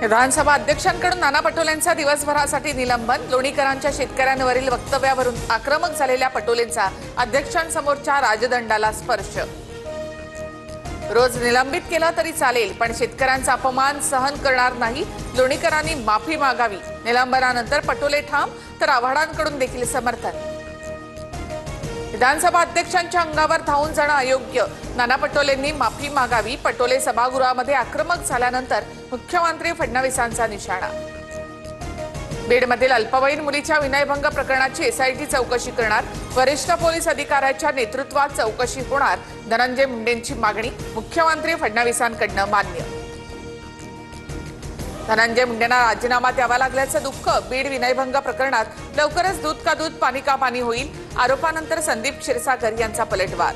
विधानसभा अध्यक्षांकडून नाना पटोलेंचा दिवसभरासाठी निलंबन। लोणीकरांच्या शेतकऱ्यांवरील वक्तव्यावरून आक्रमक झालेल्या पटोलेंचा अध्यक्षांसमोरच्या राजदंडाला स्पर्श। रोज निलंबित केलं तरी चालेल, पण शेतकऱ्यांचा अपमान सहन करणार नाही। लोणीकरांनी माफी मागावी। निलंबनानंतर पटोले ठाम, तर आव्हाडांकडून देखील समर्थन। विधानसभा अध्यक्षांच्या अंगावर धावून जाणं अयोग्य। नाना पटोलेंनी माफी मागावी। पटोले सभागृहामध्ये आक्रमक झाल्यानंतर मुख्यमंत्री फडणवीसांचा निशाणा। बीडमधील अल्पवयीन मुलीच्या विनयभंग प्रकरणाची एसआयटी चौकशी करणार। वरिष्ठ पोलीस अधिकाऱ्याच्या नेतृत्वात चौकशी होणार। धनंजय मुंडेंची मागणी मुख्यमंत्री फडणवीसांकडून मान्य। धनंजय मुंडेंना राजीनामा द्यावा लागल्याचं दुःख। बीड विनयभंग प्रकरणात लवकरच दूध का दूध पाणी का पाणी होईल। आरोपानंतर संदीप क्षीरसागर यांचा पलटवार।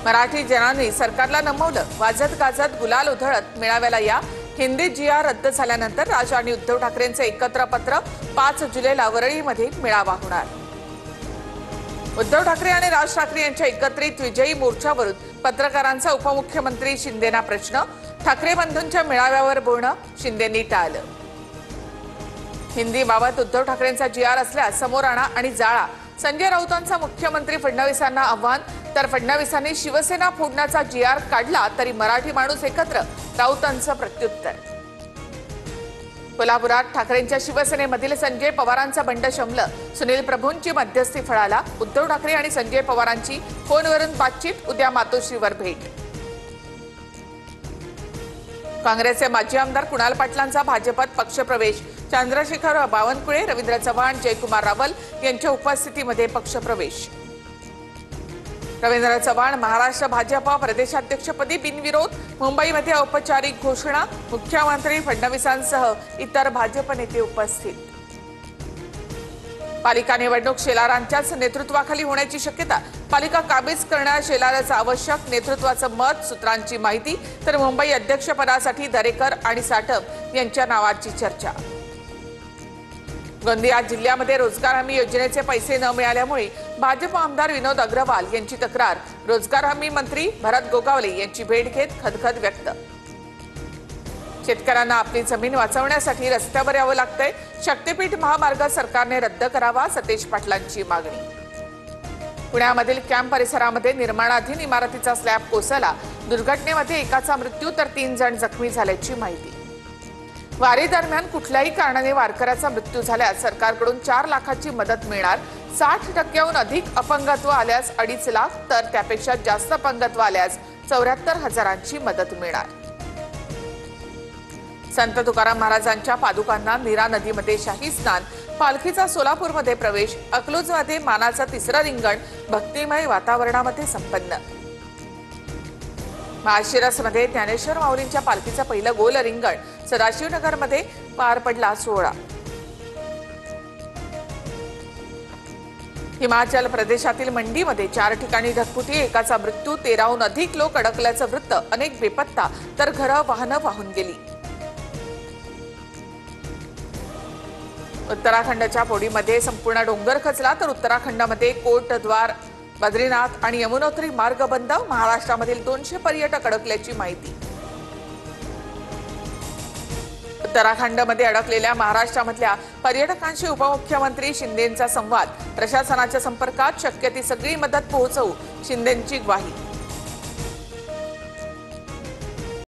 मराठी जनांनी सरकारला नमवलं। वाजत गाजत गुलाल उधळत मेळाव्याला या। हिंदी जीआर रद्द झाल्यानंतर राज आणि उद्धव ठाकरेंचे एकत्र पत्र। 5 जुलैला वरळीमध्ये मेळावा होणार। उद्धव ठाकरे आणि राज ठाकरे यांच्या एकत्रित विजयी मोर्चावरून पत्रकारांचा उपमुख्यमंत्री शिंदेंना प्रश्न। ठाकरे बंधूंच्या मेळाव्यावर बोलणं शिंदेंनी टाळलं। हिंदीबाबत उद्धव ठाकरेंचा जीआर असल्यास समोर आणा आणि जाळा। संजय राऊतांचा मुख्यमंत्री फडणवीसांना आव्हान। तर फडणवीसांनी शिवसेना फोडण्याचा जीआर काढला तरी मराठी माणूस एकत्र, राऊतांचं प्रत्युत्तर। कोल्हापुरात ठाकरेंच्या शिवसेनेमधील संजय पवारांचा बंड शमलं। सुनील प्रभूंची मध्यस्थी फळाला। उद्धव ठाकरे आणि संजय पवारांची फोनवरून बातचीत। उद्या मातोश्रीवर भेट। काँग्रेसचे माजी आमदार कुणाल पाटलांचा भाजपात पक्षप्रवेश। चंद्रशेखर बावनकुळे, रवींद्र चव्हाण, जयकुमार रावल यांच्या उपस्थितीमध्ये पक्षप्रवेश। रवींद्र चव्हाण महाराष्ट्र भाजपा प्रदेशाध्यक्षपदी बिनविरोध। मुंबईमध्ये औपचारिक घोषणा। मुख्यमंत्री फडणवीसांसह इतर भाजप नेते उपस्थित। पालिका निवडणूक शेलारांच्याच नेतृत्वाखाली होण्याची शक्यता। पालिका काबीज करण्यास शेलारच आवश्यक, नेतृत्वाचं मत। सूत्रांची माहिती। तर मुंबई अध्यक्षपदासाठी दरेकर आणि साठप यांच्या नावाची चर्चा। गोंदिया जिल्ह्यामध्ये रोजगार हमी योजनेचे पैसे न मिळाल्यामुळे भाजप आमदार विनोद अग्रवाल यांची तक्रार। रोजगार हमी मंत्री भरत गोगावले यांची भेट घेत खदखद व्यक्त। शेतकऱ्यांना आपली जमीन वाचवण्यासाठी रस्त्यावर यावं लागतंय। शक्तीपीठ महामार्ग सरकारने रद्द करावा, सतेज पाटलांची मागणी। पुण्यामधील कॅम्प परिसरामध्ये निर्माणाधीन इमारतीचा स्लॅब कोसळला। दुर्घटनेमध्ये एकाचा मृत्यू तर 3 जण जखमी झाल्याची माहिती। वारी दरम्यान कुठल्याही कारणाने वारकऱ्याचा मृत्यू झाल्यास सरकारकडून 4 लाखाची मदत मिळणार। 60% अधिक अपंगत्व आल्यास 2.5 लाख, तर त्यापेक्षा जास्त अपंगत्व आल्यास 74,000ची मदत मिळणार। संत तुकाराम महाराजांच्या पादुकांना नीरा नदीमध्ये शाही स्नान। पालखीचा सोलापूरमध्ये प्रवेश। अकलूजमध्ये मानाचा 3रं रिंगण भक्तिमय वातावरणामध्ये संपन्न। माळशिरसमध्ये ज्ञानेश्वर माऊलींच्या पालखीचं पहिलं गोल रिंगण। सदाशिवनगरमध्ये पार पडला सोहळा। हिमाचल प्रदेशातील मंडीमध्ये 4 ठिकाणी ढगफुटी, एकाचा मृत्यू, 13हून अधिक लोक अडकल्याचं वृत्त। अनेक बेपत्ता, तर घरं वाहनं वाहून गेली। उत्तराखंडच्या पोडीमध्ये संपूर्ण डोंगर खचला, तर उत्तराखंडमध्ये कोटद्वार, बद्रीनाथ आणि यमुनोत्री मार्ग बंद। महाराष्ट्रामधील 200 पर्यटक अडकल्याची माहिती। उत्तराखंडमध्ये अडकलेल्या महाराष्ट्रामधल्या पर्यटकांशी उपमुख्यमंत्री शिंदेंचा संवाद। प्रशासनाच्या संपर्कात, शक्य ती सगळी मदत पोहोचवू, शिंदेंची ग्वाही।